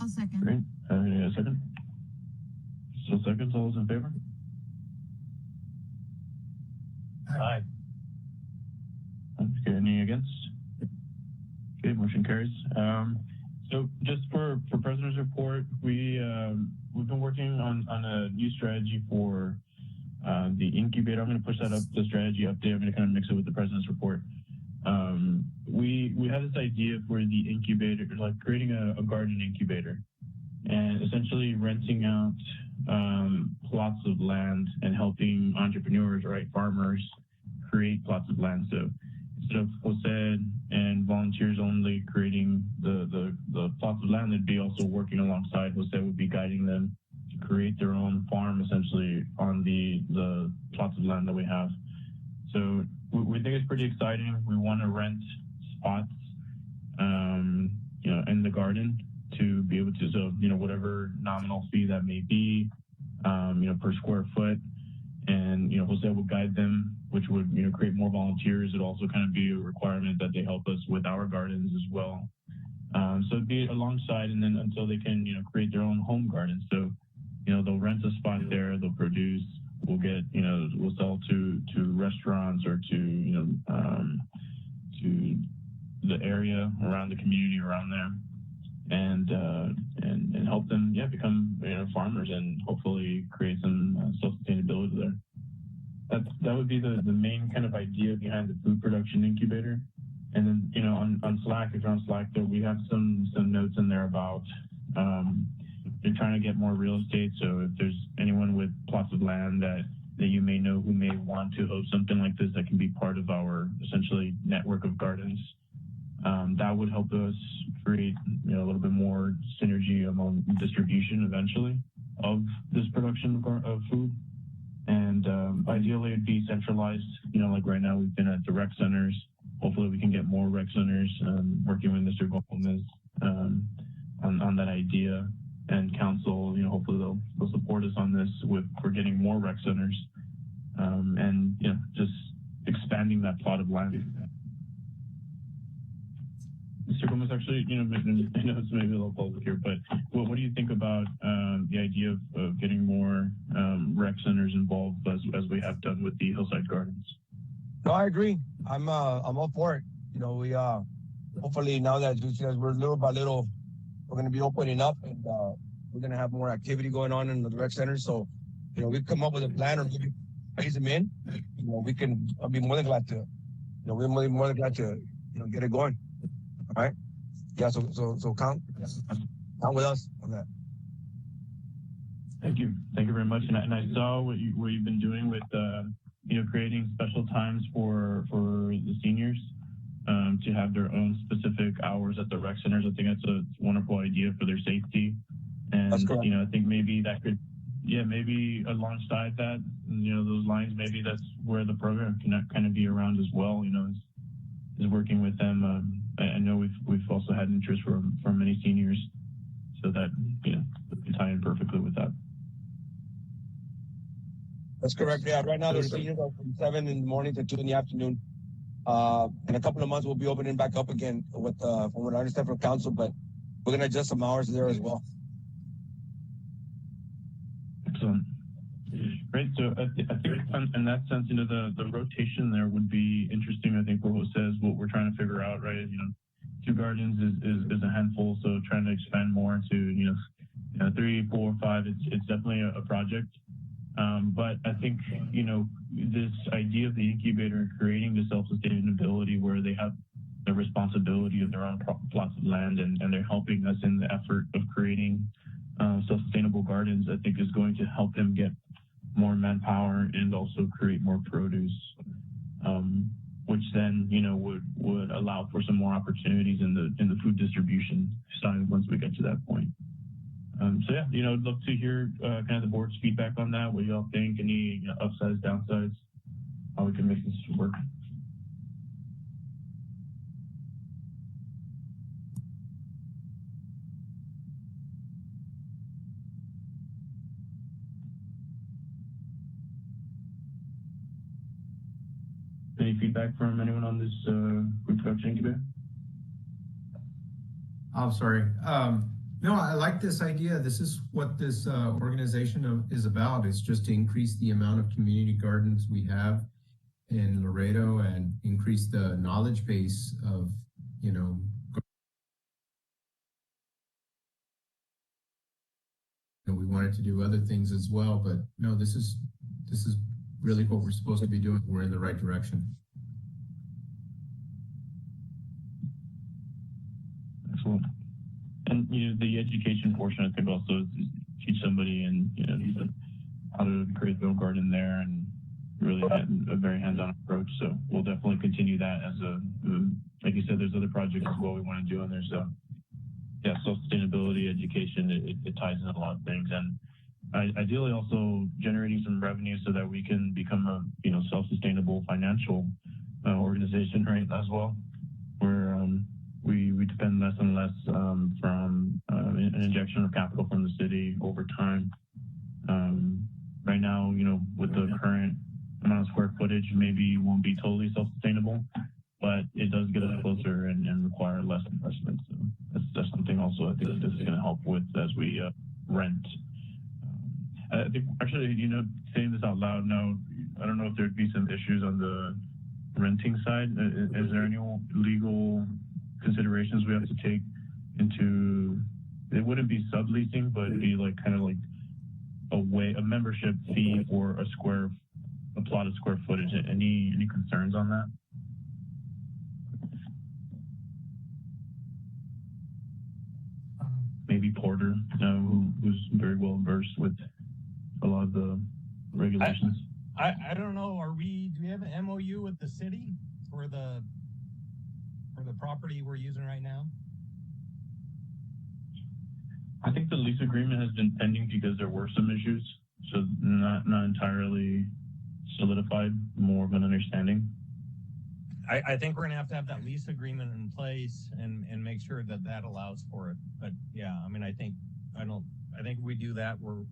I'll second. Great. Any second? Still seconds. All those in favor? Aye. Okay, any against? Okay, motion carries. So just for President's report, we've been working on a new strategy for the incubator. I'm going to push that up, the strategy update. I'm going to kind of mix it with the President's report. We had this idea for the incubator, like creating a garden incubator, and essentially renting out plots of land and helping entrepreneurs, right, farmers, create plots of land. So instead of Jose and volunteers only creating the plots of land, they'd be also working alongside. Jose would be guiding them to create their own farm, essentially, on the plots of land that we have. So we think it's pretty exciting. We want to rent spots, in the garden to be able to, so, whatever nominal fee that may be, per square foot. And, Jose will guide them, which would, create more volunteers. It'd also kind of be a requirement that they help us with our gardens as well. So it'd be alongside, and then until they can, create their own home garden. So, they'll rent a spot there, they'll produce, we'll get, we'll sell to restaurants or to the area around the community around there, and help them, become, farmers and hopefully create some self-sustainability there. That would be the main kind of idea behind the food production incubator. And then, on Slack, if you're on Slack, there we have some notes in there about they're trying to get more real estate. So if there's anyone with plots of land that you may know who may want to host something like this, that can be part of our essentially network of gardens, that would help us create a little bit more synergy among distribution eventually of this production of food. And ideally it'd be centralized, like right now we've been at the rec centers. Hopefully we can get more rec centers, working with Mr. Gomez on that idea, and council, hopefully they'll support us on this for getting more rec centers, and just expanding that plot of land. Mr. Gomez, actually, I know it's maybe a little public here, but what do you think about the idea of getting more rec centers involved as we have done with the Hillside Gardens? No, I agree. I'm all for it. We hopefully now that we're little by little, we're going to be opening up, and we're going to have more activity going on in the rec centers. So, we come up with a plan, or maybe phase them in. I'll be more than glad to. We're more than glad to, get it going. All right. Yeah. So count with us on that. Thank you very much. And I saw what you've been doing with creating special times for the seniors to have their own specific hours at the rec centers. I think that's a wonderful idea for their safety. And I think maybe that could, maybe alongside that, those lines, maybe that's where the program can kind of be around as well. Is working with them. I know we've also had interest from many seniors, so that can tie in perfectly with that. That's correct. Yeah, right now the seniors are from 7 in the morning to 2 in the afternoon. In a couple of months, we'll be opening back up again with, from what I understand from council, but we're going to adjust some hours there as well. Excellent. Great. So I think in that sense, the rotation there would be interesting. I think for Jose, what we're trying to figure out, right, is, 2 gardens is a handful. So trying to expand more to, 3, 4, 5, it's definitely a project. But I think, this idea of the incubator and creating the self-sustainability where they have the responsibility of their own plots of land, and they're helping us in the effort of creating self-sustainable gardens, I think is going to help them get more manpower and also create more produce, which then, would allow for some more opportunities in the food distribution side once we get to that point. So yeah, I'd love to hear kind of the board's feedback on that. What do y'all think? Any upsides, downsides? How we can make this work? Any feedback from anyone on this food production incubator? I'm sorry. No, I like this idea. This is what this organization is about. It's just to increase the amount of community gardens we have in Laredo and increase the knowledge base of, you know, we wanted to do other things as well, but no, this is really what we're supposed to be doing. We're in the right direction. Excellent. And the education portion, I think, also is teach somebody and how to create their own garden there, and really a very hands-on approach. So we'll definitely continue that as like you said, there's other projects as well we want to do, and there's yeah, sustainability, education. It ties in a lot of things, and ideally also generating some revenue so that we can become a self-sustainable financial organization, right? As well, where we depend less and less from an injection of capital from the city over time. Right now, with the current amount of square footage, maybe won't be totally self-sustainable, but it does get us closer and require less investment. So that's something also I think this is going to help with as we rent. I think actually, saying this out loud now, I don't know if there'd be some issues on the renting side. Is there any legal considerations we have to take into? It wouldn't be subleasing, but it'd be kind of like a membership fee for a plot of square footage. Any concerns on that? Maybe Porter, who's very well versed with a lot of the regulations. I don't know. Do we have an MOU with the city for the property we're using right now? I think the lease agreement has been pending because there were some issues, so not entirely solidified. More of an understanding. I think we're gonna have that lease agreement in place and make sure that allows for it. But yeah, I mean, I think if we do that, we're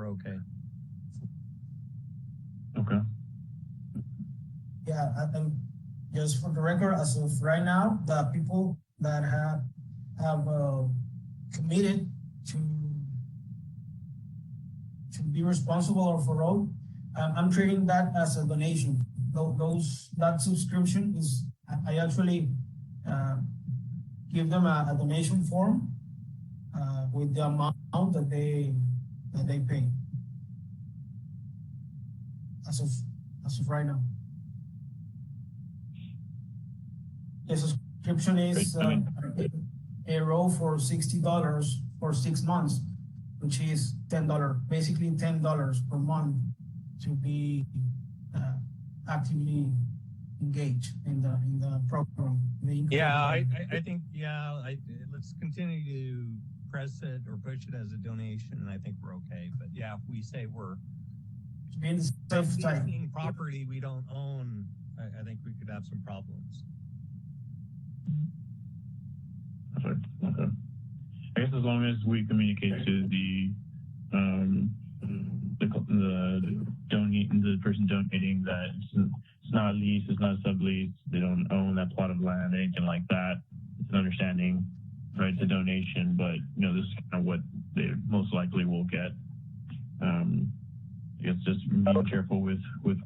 okay. Okay. Yeah, and just for the record, as of right now, the people that have committed to be responsible for road, I'm treating that as a donation. That subscription is, I actually give them a donation form with the amount that they pay as of right now. The subscription is a row for $60 for 6 months, which is $10, basically $10 per month to be actively engaged in the program. Yeah, I think let's continue to press it or push it as a donation, and I think we're okay. But yeah, if we say we're leasing property we don't own, I think we could have some problems. Okay. I guess as long as we communicate to the person donating that it's not a lease, it's not a sublease, they don't own that plot of land, anything like that. It's an understanding, right? It's a donation, but this is kind of what they most likely will get. I guess just being careful with what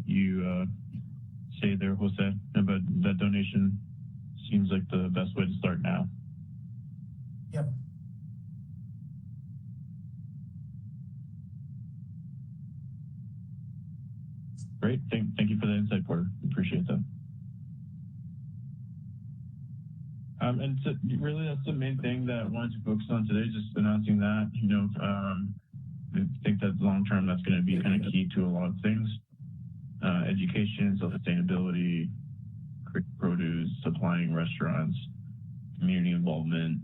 you say there, Jose, but that donation seems like the best way to start now. Yep. Great. Thank you for the insight, Porter. Appreciate that. And so really, that's the main thing that I wanted to focus on today, just announcing that. I think that long term, that's going to be kind of key to a lot of things. Education, sustainability, produce, supplying restaurants, community involvement,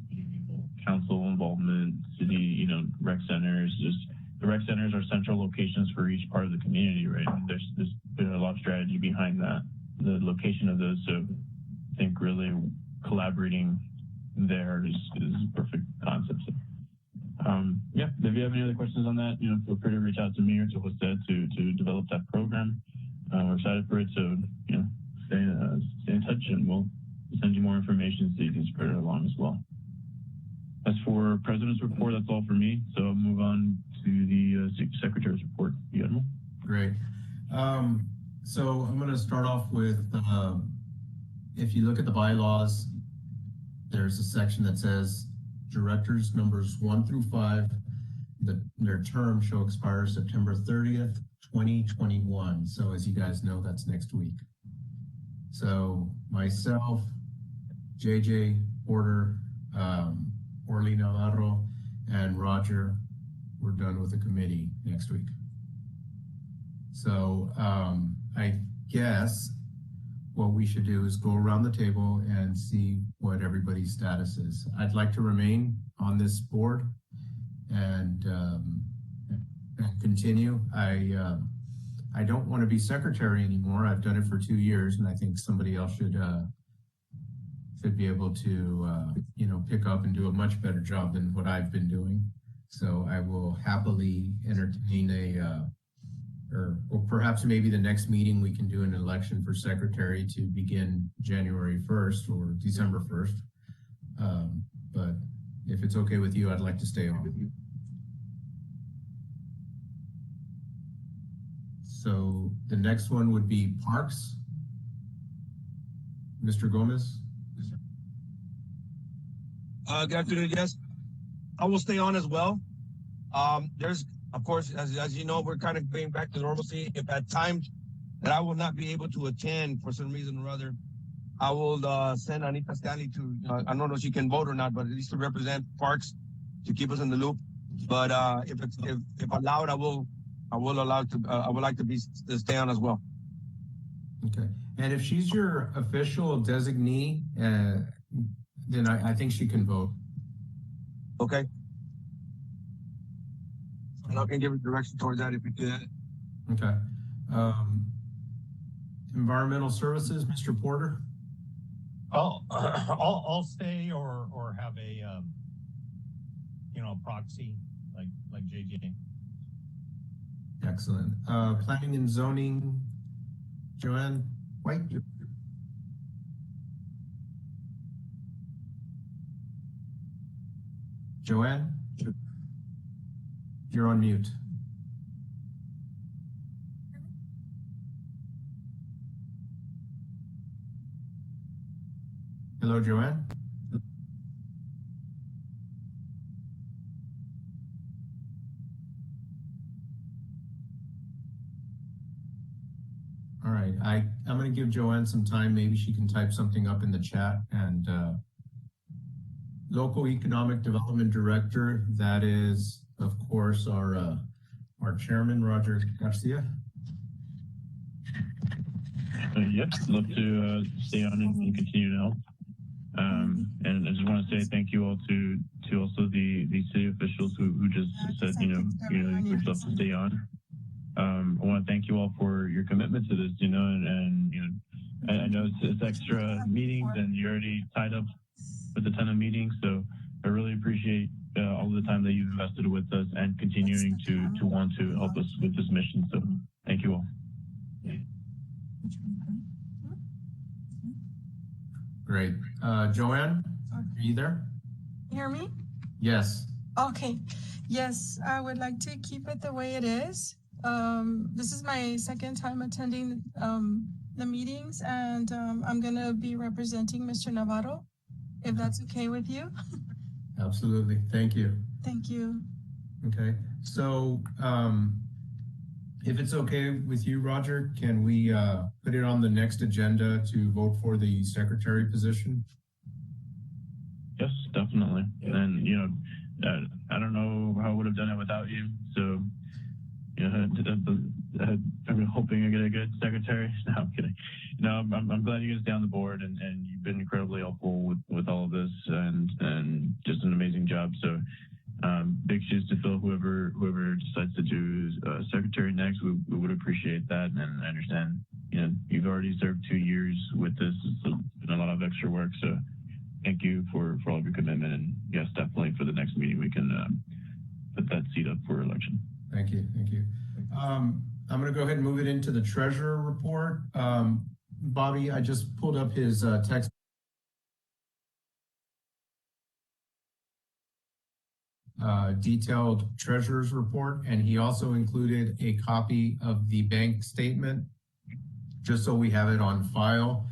council involvement, city, rec centers. Just the rec centers are central locations for each part of the community, right? And there's been a lot of strategy behind that, the location of those. So I think really collaborating there is a perfect concept. So, yeah, if you have any other questions on that, feel free to reach out to me or to Jose to develop that program. We're excited for it, so stay in touch, and we'll send you more information so you can spread it along as well. As for President's report, that's all for me. So I'll move on to the Secretary's report. Guillermo? Great. So I'm going to start off with, if you look at the bylaws, there's a section that says directors numbers 1 through 5, their term shall expire September 30th, 2021. So as you guys know, that's next week. So myself, JJ Porter, Orly Navarro, and Roger, we're done with the committee next week. So I guess what we should do is go around the table and see what everybody's status is. I'd like to remain on this board and continue. I don't want to be secretary anymore. I've done it for 2 years, and I think somebody else should be able to pick up and do a much better job than what I've been doing. So I will happily entertain or perhaps maybe the next meeting we can do an election for secretary to begin January 1st or December 1st. But if it's okay with you, I'd like to stay on. So the next one would be Parks. Mr. Gomez. Good afternoon, yes. I will stay on as well. There's, of course, as you know, we're kind of going back to normalcy. If at times that I will not be able to attend for some reason or other, I will send Anita Stanley to, I don't know if she can vote or not, but at least to represent Parks to keep us in the loop. But if allowed, I would like to stay on as well. Okay. And if she's your official designee, then I think she can vote. Okay. And I can give her direction towards that if we do that. Okay. Environmental Services, Mr. Porter. I'll stay or have a proxy like JJ. Excellent. Planning and Zoning, Joanne White. Joanne, you're on mute. Hello, Joanne. All right, I'm going to give Joanne some time. Maybe she can type something up in the chat. And Local Economic Development Director, that is, of course, our chairman, Roger Garcia. Yep, love to stay on and continue to help. And I just want to say thank you all to also the city officials who just said, we'd love to stay on. I want to thank you all for your commitment to this, and I know it's extra meetings and you're already tied up with a ton of meetings. So I really appreciate all the time that you've invested with us and continuing to want to help us with this mission. So thank you all. Great. Joanne, are you there? Hear me? Yes. Okay. Yes, I would like to keep it the way it is. This is my second time attending the meetings, and I'm going to be representing Mr. Navarro, if that's okay with you. Absolutely. Thank you. Thank you. Okay. So if it's okay with you, Roger, can we put it on the next agenda to vote for the secretary position? Yes, definitely. And, I don't know how I would have done it without you. So, I'm hoping I get a good secretary. No, I'm kidding. No, I'm glad you guys stay on the board, and you've been incredibly helpful with all of this and just an amazing job. So big shoes to fill. Whoever decides to do secretary next, we would appreciate that. And I understand, you've already served 2 years with this. It's been a lot of extra work. So thank you for all of your commitment. And yes, definitely for the next meeting, we can put that seat up for election. Thank you. Thank you. I'm going to go ahead and move it into the treasurer report. Bobby, I just pulled up his text detailed treasurer's report, and he also included a copy of the bank statement, just so we have it on file.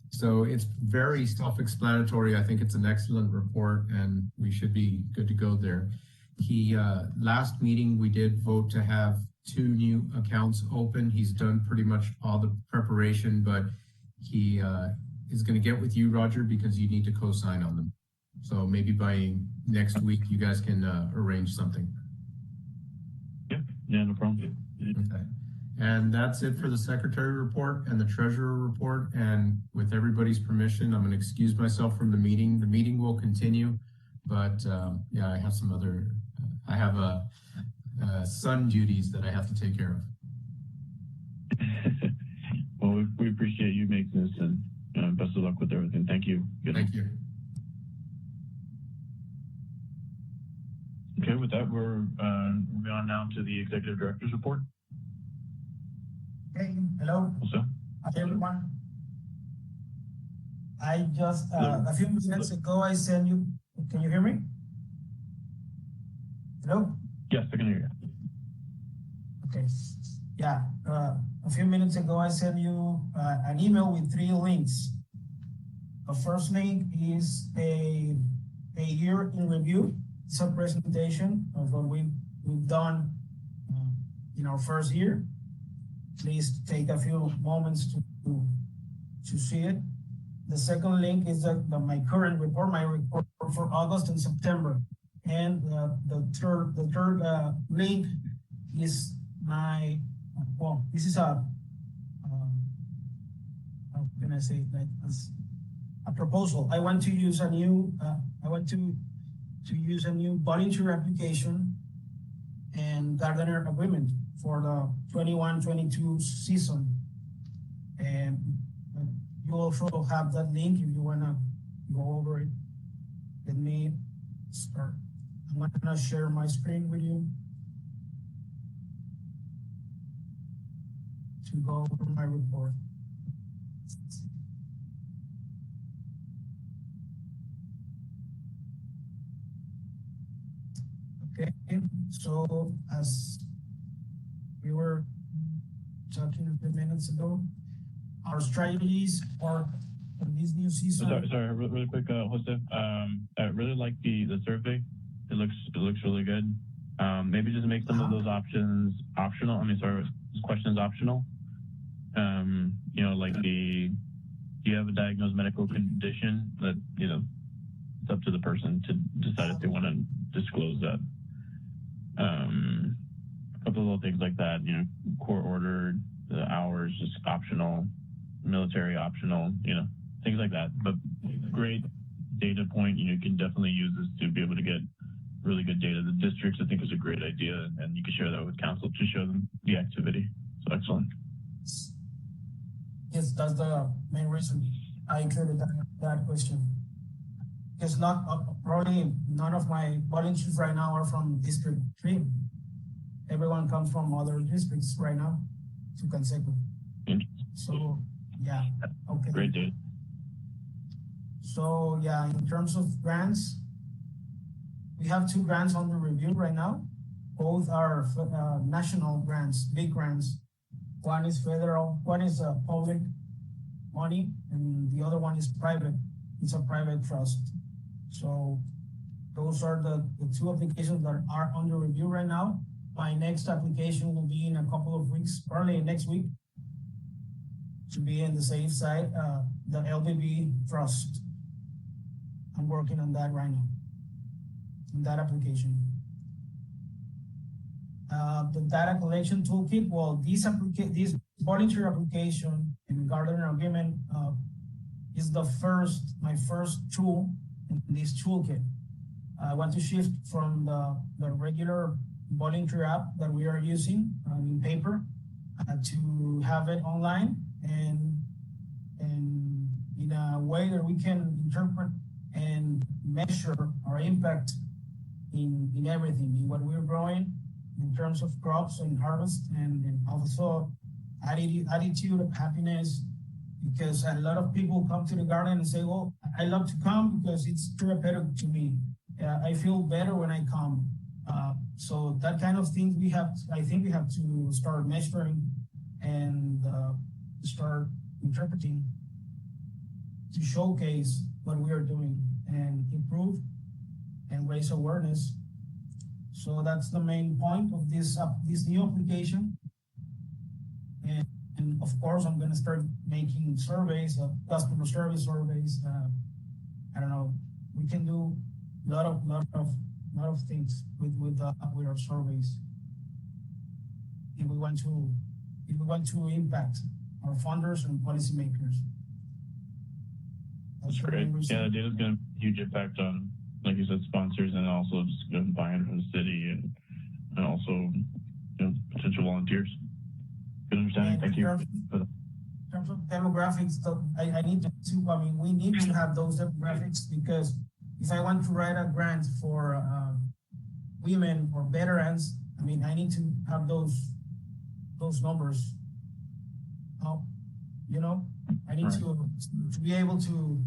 So it's very self-explanatory. I think it's an excellent report, and we should be good to go there. Last meeting, we did vote to have 2 new accounts open. He's done pretty much all the preparation, but he is going to get with you, Roger, because you need to co-sign on them. So maybe by next week, you guys can arrange something. Yeah, no problem. Okay. And that's it for the secretary report and the treasurer report. And with everybody's permission, I'm going to excuse myself from the meeting. The meeting will continue, but yeah, I have some other, I have son duties that I have to take care of. Well, we appreciate you making this, and best of luck with everything. Thank you. Thank you. Okay, with that, we're moving on now to the executive director's report. Okay, hello. Also, Hi, everyone. I just, a few minutes ago, I sent you, can you hear me? Hello? yes, I can hear you. Okay, yeah, a few minutes ago, I sent you an email with 3 links. The first link is a year in review. It's a presentation of what we've done in our first year. Please take a few moments to see it. The second link is my current report, my report for August and September. And the third link is my, well, this is how can I say that, as a proposal. I want to use a new, use a new volunteer application and gardener agreement for the 21-22 season. And you also have that link if you wanna go over it. Let me start. I'm gonna share my screen with you to go over my report. Okay, so as we were talking a few minutes ago, our strategies for this new season. Sorry, really quick, Jose. I really like the survey. It looks really good. Maybe just make some of those options optional. I mean, sorry, questions optional. You know, like do you have a diagnosed medical condition that, you know, it's up to the person to decide if they want to disclose that. A couple of little things like that, you know, court ordered, the hours just optional, military optional, you know, things like that. But great data point, you know, you can definitely use this to be able to get really good data. The districts, I think, is a great idea, and you can share that with council to show them the activity. So excellent. Yes, that's the main reason I included that question. Because probably none of my volunteers right now are from District 3. Everyone comes from other districts right now to Canseco. So, yeah, okay. Great data. So, yeah, in terms of grants, we have 2 grants under review right now. Both are national grants, big grants. One is federal, one is public money, and the other one is private. It's a private trust. So those are the 2 applications that are under review right now. My next application will be in a couple of weeks, early next week, to be in the safe side, the LBB trust. I'm working on that right now, in that application. The data collection toolkit, well, this volunteer application and gardener agreement is my first tool in this toolkit. I want to shift from the regular volunteer app that we are using in paper to have it online and in a way that we can interpret and measure our impact in everything, in what we're growing, in terms of crops and harvest, and also attitude, happiness, because a lot of people come to the garden and say, well, I love to come because it's therapeutic to me. I feel better when I come. So that kind of things I think we have to start measuring and start interpreting to showcase what we are doing and improve and raise awareness. So that's the main point of this new application. And of course, I'm going to start making surveys, customer service surveys. I don't know. We can do a lot of things with our surveys. If we want to impact our funders and policymakers. That's great. Yeah, the data's going to have a huge impact on, like you said, sponsors, and also just buying from the city, and also potential volunteers. Good understanding. Thank you. In terms of demographics, I need to. I mean, we need to have those demographics, because if I want to write a grant for women or veterans, I mean, I need to have those numbers. I need to be able to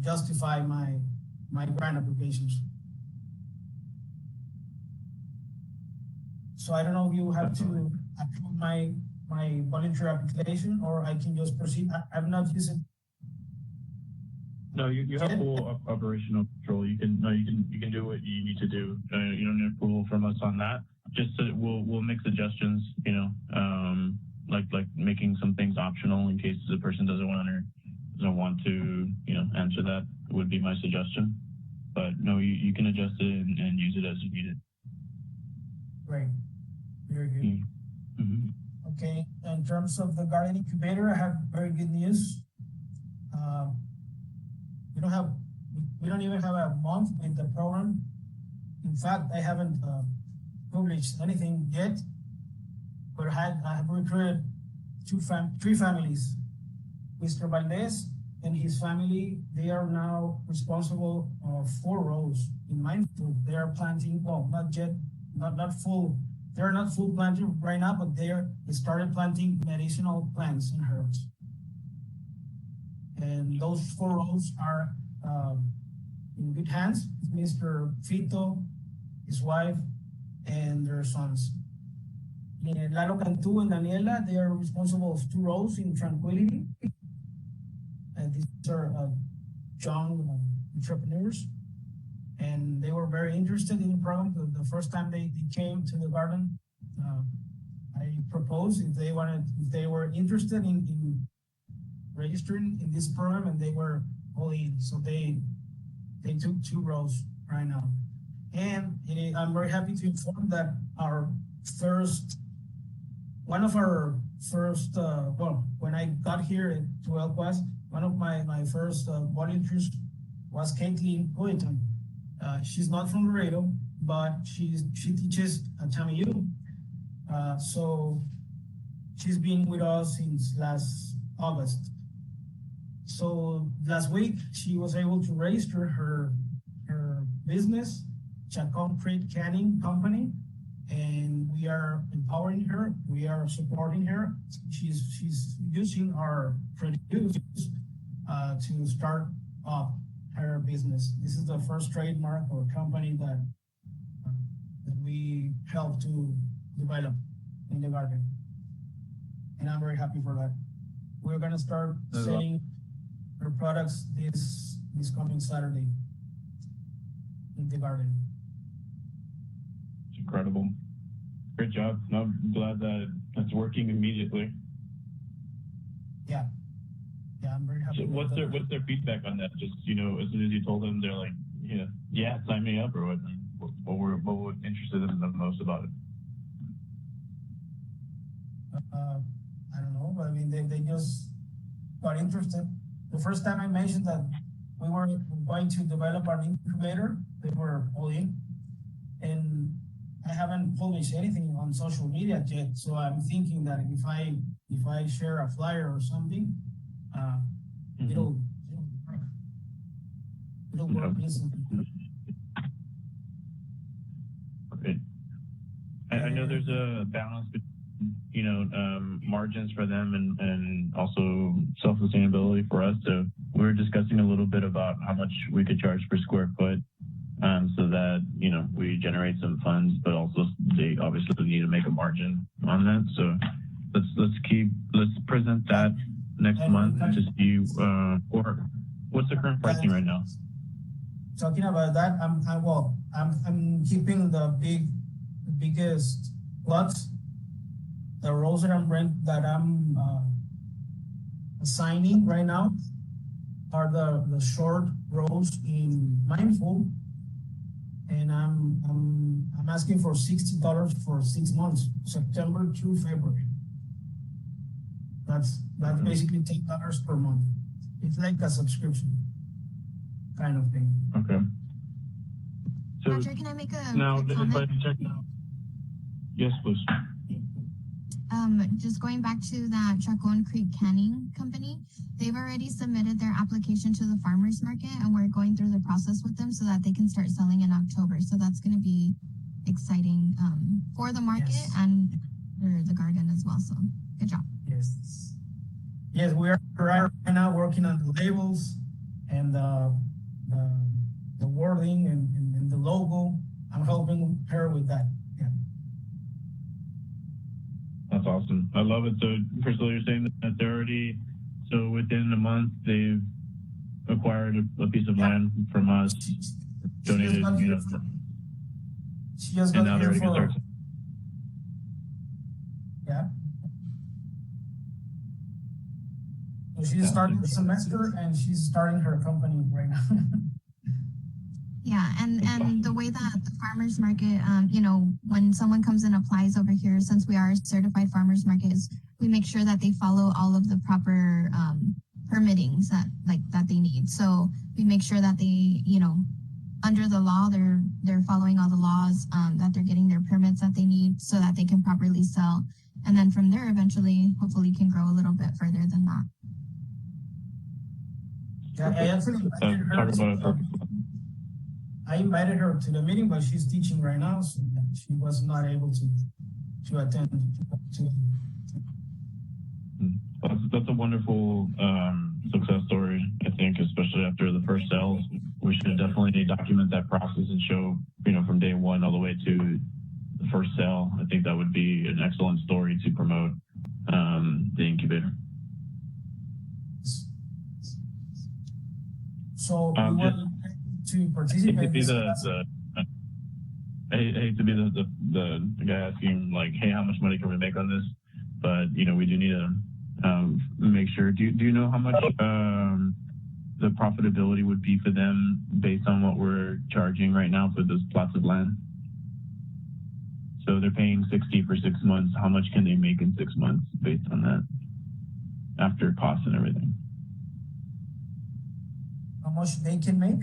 justify my grant applications. So I don't know if you have to approve my volunteer application, or I can just proceed. I've not used it. No, you have full operational control. You can do what you need to do. You don't need approval from us on that. Just we'll make suggestions. Like making some things optional in case the person doesn't want to answer that would be my suggestion. But no, you can adjust it and use it as you need it. Great, very good. Mm-hmm. Okay, in terms of the garden incubator, I have very good news. We don't even have a month with the program. In fact, I haven't published anything yet, but I have recruited three families. Mr. Valdez and his family, they are now responsible of 4 rows in Mindful. They are planting, well, not yet, not full. They're not full planting right now, but they started planting medicinal plants and herbs. And those 4 rows are in good hands. Mr. Fito, his wife, and their sons. Lalo Cantu and Daniela, they are responsible of 2 rows in Tranquility. And these are young entrepreneurs. And they were very interested in the program. The first time they came to the garden, I proposed if they were interested in registering in this program, and they were all in. So they took 2 rows right now. And I'm very happy to inform that one of our first, when I got here to Elquas, one of my first volunteers was Caitlin Poyton. She's not from Laredo, but she teaches at TAMIU. So she's been with us since last August. So last week, she was able to register her business, a concrete canning company, and we are empowering her. We are supporting her. She's using our produce to start up her business. This is the first trademark or company that we help to develop in the garden, and I'm very happy for that. We're gonna start selling her products this coming Saturday in the garden. It's incredible. Great job. I'm glad that that's working immediately. Yeah, I'm very happy. So what's their feedback on that? Just as soon as you told them, they're like, yeah, sign me up, or what? What interested them the most about it? I don't know, but I mean, they just got interested. The first time I mentioned that we were going to develop our incubator, they were all in. And I haven't published anything on social media yet, so I'm thinking that if I share a flyer or something, it'll work instantly. Great. I know there's a balance between margins for them and also self-sustainability for us. So we were discussing a little bit about how much we could charge per square foot. so that, you know, we generate some funds, but also they obviously need to make a margin on that. So let's present that next month to see, or what's the current pricing right now? Talking about that, I'm keeping the biggest plots. The rows that I'm assigning right now are the short rows in Mindful, and I'm asking for $60 for 6 months, September to February. That's basically $10 per month. It's like a subscription kind of thing. Okay. So Roger, can I make a now, quick if I comment? can check. Yes, please. Just going back to that Chacon Creek Canning Company, they've already submitted their application to the farmers market, and we're going through the process with them so that they can start selling in October. So that's going to be exciting for the market and for the garden as well. So good job. Yes. Yes, we are right now working on the labels and the wording and the logo. I'm helping her with that. Yeah. That's awesome. I love it. So, Priscilla, you're saying that they're already, so within a month, they've acquired a piece of land from us, donated, you know, She just and got now they're here going to for, start. yeah. So she's starting the semester and she's starting her company right now. Yeah, and the way that the farmers market, you know, when someone comes and applies over here, since we are a certified farmers market, is we make sure that they follow all of the proper permittings that they need. So we make sure that they, you know, under the law, they're following all the laws, that they're getting their permits that they need so that they can properly sell. And then from there, eventually, hopefully, can grow a little bit further than that. Yeah, I actually invited her to the meeting, but she's teaching right now, so she was not able to attend. That's a wonderful success story. I think, especially after the first sales, we should definitely document that process and show, you know, from day one all the way to the first sale. I think that would be an excellent story to promote the incubator. So you want to participate? I hate to be the guy asking like, hey, how much money can we make on this? But you know, we do need to make sure. Do you know how much the profitability would be for them based on what we're charging right now for those plots of land? So they're paying $60 for 6 months. How much can they make in 6 months based on that after costs and everything? How much they can make?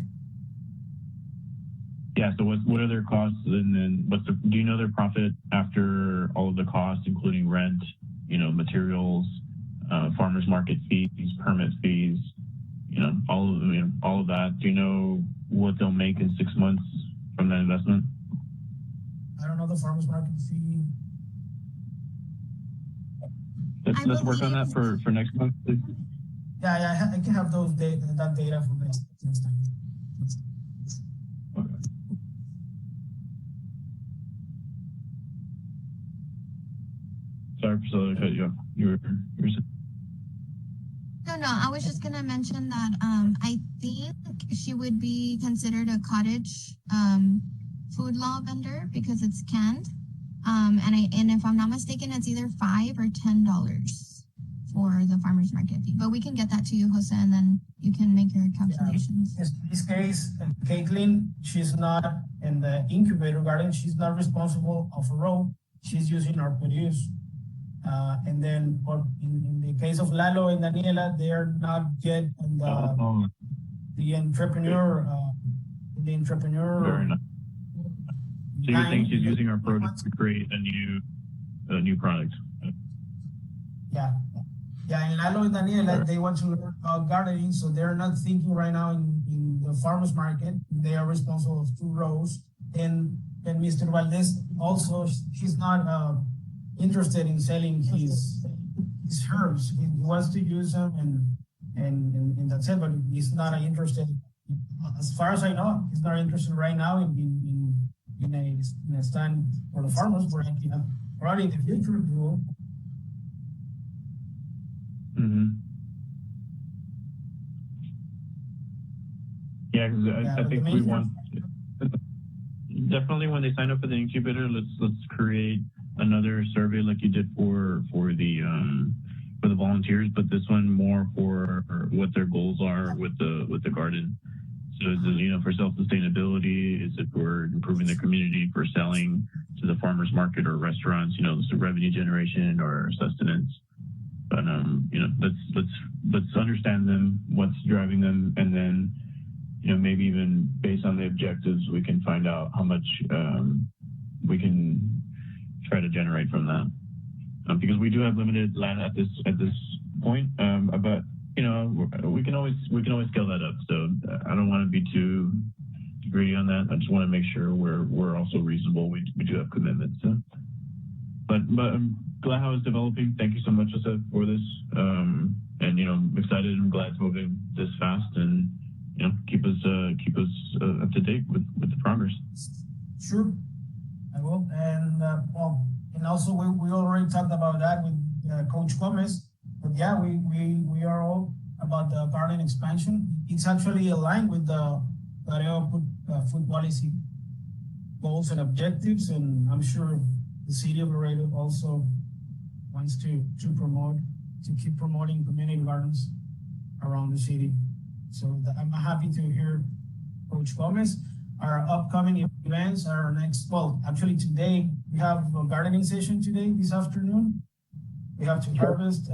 Yeah. So what are their costs, and then do you know their profit after all of the costs, including rent, you know, materials, farmers market fees, permit fees, you know, all of that? Do you know what they'll make in 6 months from that investment? I don't know the farmers market fee. Let's work on that for next month, please. Yeah, I can have that data for next time. Okay. Sorry, Priscilla, to cut you off. You were saying. No, I was just gonna mention that I think she would be considered a cottage food law vendor because it's canned. And if I'm not mistaken, it's either $5 or $10 for the farmers market fee. But we can get that to you, Jose, and then you can make your calculations. In this case, Caitlin, she's not in the incubator garden. She's not responsible of a row. She's using our produce. And then in the case of Lalo and Daniela, they are not yet in the entrepreneur. Very nice. So you think she's using our product to create a new product? Yeah. Yeah, and Lalo and Daniela, they want to learn about gardening, so they're not thinking right now in the farmers market. They are responsible of 2 rows. And Mr. Valdez also, he's not interested in selling his herbs. He wants to use them and that's it, but he's not interested as far as I know, he's not interested right now in a stand for the farmers, but probably in the future, he will. Mm-hmm. Yeah, because I think we want definitely when they sign up for the incubator, let's create another survey like you did for the volunteers, but this one more for what their goals are with the garden. So is it, you know, for self-sustainability? Is it for improving the community, for selling to the farmers market or restaurants? You know, so revenue generation or sustenance. But you know, let's understand them, what's driving them, and then, you know, maybe even based on the objectives, we can find out how much we can try to generate from that. Because we do have limited land at this point, but you know, we can always scale that up. So I don't want to be too greedy on that. I just want to make sure we're also reasonable. We do have commitments. So. But I'm glad how it's developing. Thank you so much, Joseph, for this. And you know, I'm excited and glad it's moving this fast, and you know, keep us up to date with the progress. Sure, I will. And and also we already talked about that with Coach Gomez. But yeah, we are all about the garden expansion. It's actually aligned with the Laredo food policy goals and objectives, and I'm sure the city of Laredo also wants to keep promoting community gardens around the city. So I'm happy to hear Coach Gomez. Our upcoming events are actually today we have a gardening session today, this afternoon. We have to harvest.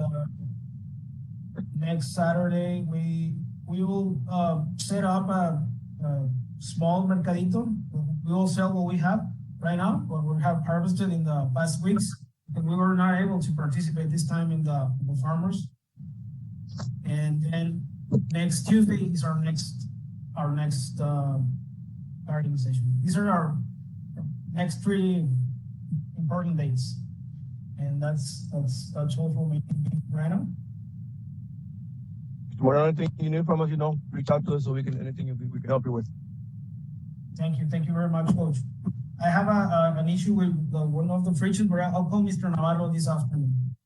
Next Saturday, we will set up a small mercadito. We will sell what we have right now, what we have harvested in the past weeks, and we were not able to participate this time in the farmers. And then next Tuesday is our next gardening session. These are our next 3 important dates, and that's all for me right now. Whatever anything you need from us, you know, reach out to us so we can anything we can help you with. Thank you very much, Coach. I have an issue with one of the fridges, but I'll call Mr. Navarro this afternoon.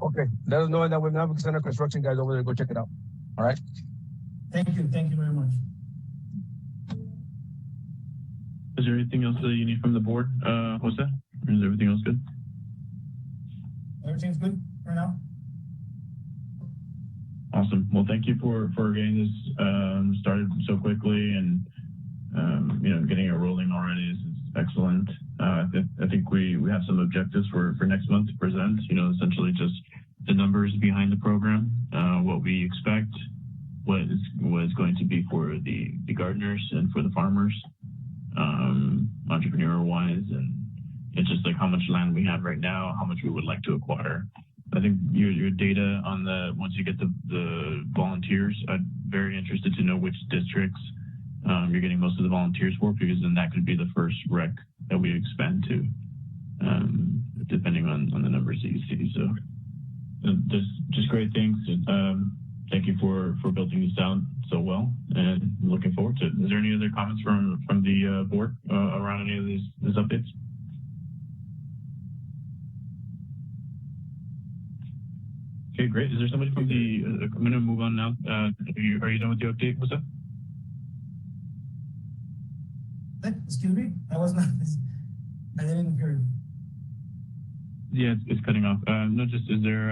Okay, let us know, and then we can send our construction guys over there to go check it out. All right. Thank you very much. Is there anything else that you need from the board, Jose? Or is everything else good? Everything's good for now. Awesome. Well, thank you for getting this started so quickly, and you know, getting it rolling already is excellent. I think we have some objectives for next month to present. You know, essentially just the numbers behind the program, what we expect, what is going to be for the gardeners and for the farmers, entrepreneur wise, and it's just like how much land we have right now, how much we would like to acquire. I think your data on once you get the volunteers, I'm very interested to know which districts you're getting most of the volunteers for, because then that could be the first rec that we expand to, depending on the numbers that you see. So just great things. Thank you for building this out so well, and I'm looking forward to it. Is there any other comments from the board around any of these updates? Okay, great. Is there somebody from I'm going to move on now. Are you done with the update? What's up? Excuse me? I didn't hear you. Yeah, it's cutting off. No, just is there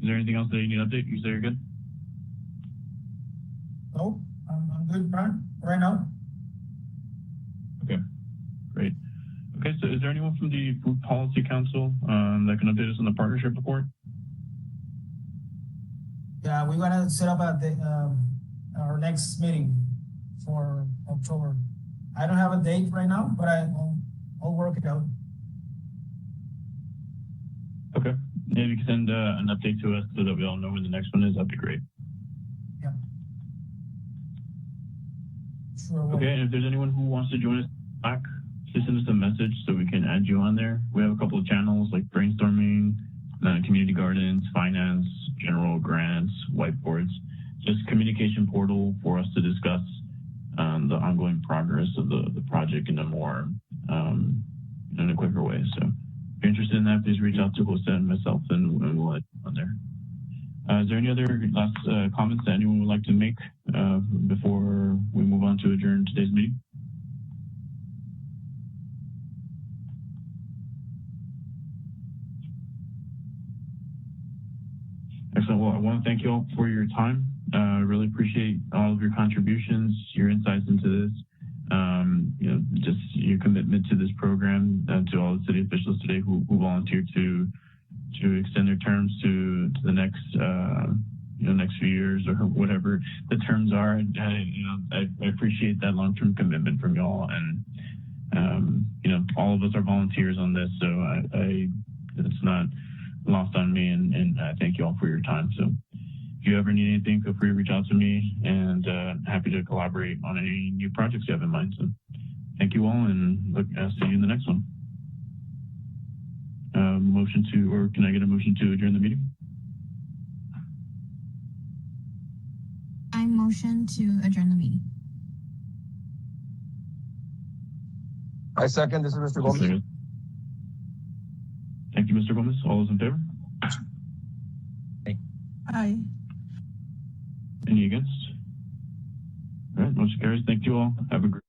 anything else that you need to update? You say you're good? No, I'm good, Brian, right now. Okay, great. Okay, so is there anyone from the Food Policy Council that can update us on the partnership report? Yeah, we're gonna set up our next meeting for October. I don't have a date right now, but I'll work it out. Okay, maybe you can send an update to us so that we all know when the next one is. That'd be great. Yeah. Sure. Okay, and if there's anyone who wants to join us back, just send us a message so we can add you on there. We have a couple of channels like brainstorming, community gardens, finance, general grants, whiteboards. just communication portal for us to discuss the ongoing progress of the project in a more in a quicker way. So if you're interested in that, please reach out to Jose and myself, and we'll add on there. Is there any other last comments that anyone would like to make before we move on to adjourn today's meeting? Excellent. Well, I want to thank you all for your time. I really appreciate all of your contributions, your insights into this. Just your commitment to this program, to all the city officials today who volunteered to extend their terms to the next next few years or whatever the terms are. I appreciate that long-term commitment from y'all, and all of us are volunteers on this, so it's not lost on me, and I thank you all for your time. So if you ever need anything, feel free to reach out to me, and happy to collaborate on any new projects you have in mind. So thank you all, and see you in the next one. Can I get a motion to adjourn the meeting? I motion to adjourn the meeting. I second. This is Mr. Gomez. Thank you, Mr. Gomez. All those in favor? Aye. Any against? All right, motion carries. Thank you all. Have a great